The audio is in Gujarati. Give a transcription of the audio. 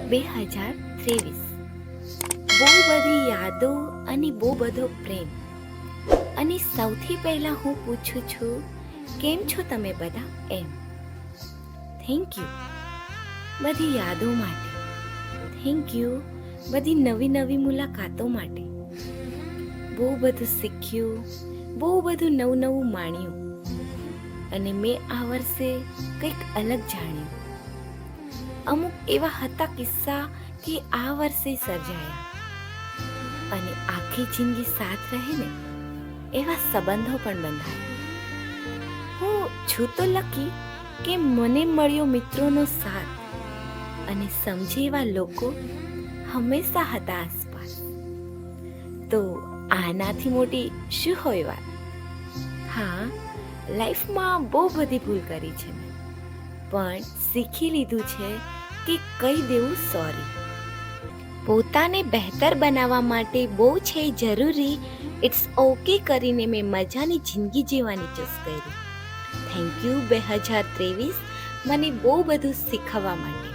2023 બહુ બધી યાદો અને બહુ બધો પ્રેમ. અને સૌથી પહેલાં હું પૂછું છું, કેમ છો તમે બધા? એમ થેન્ક યુ બધી યાદો માટે, થેન્ક યુ બધી નવી નવી મુલાકાતો માટે. બહુ બધું શીખ્યું, બહુ બધું નવું નવું માણ્યું, અને મેં આ વર્ષે કંઈક અલગ જાણ્યું. અમુક એવા હતા કિસ્સા કે આ વર્ષે સર્જાયા, અને આખી જિંદગી સાથ રહે ને એવા સંબંધો પણ બંધાયા. હું છું તો લકી કે મને મળ્યો મિત્રોનો સાથ, અને સમજે એવા લોકો હંમેશા હતા આસપાસ. તો આનાથી મોટી શું હોય વાત? હા, લાઈફમાં બહુ બધી ભૂલ કરી છે મેં, પણ શીખી લીધું છે કે કહી દેવું સોરી. પોતાને બહેતર બનાવવા માટે બહુ છે જરૂરી, ઇટ્સ ઓકે કરીને મેં મજાની જિંદગી જીવવાની ચૂઝ કરી. થેન્ક યુ 2023 મને બહુ બધું શીખવવા માટે.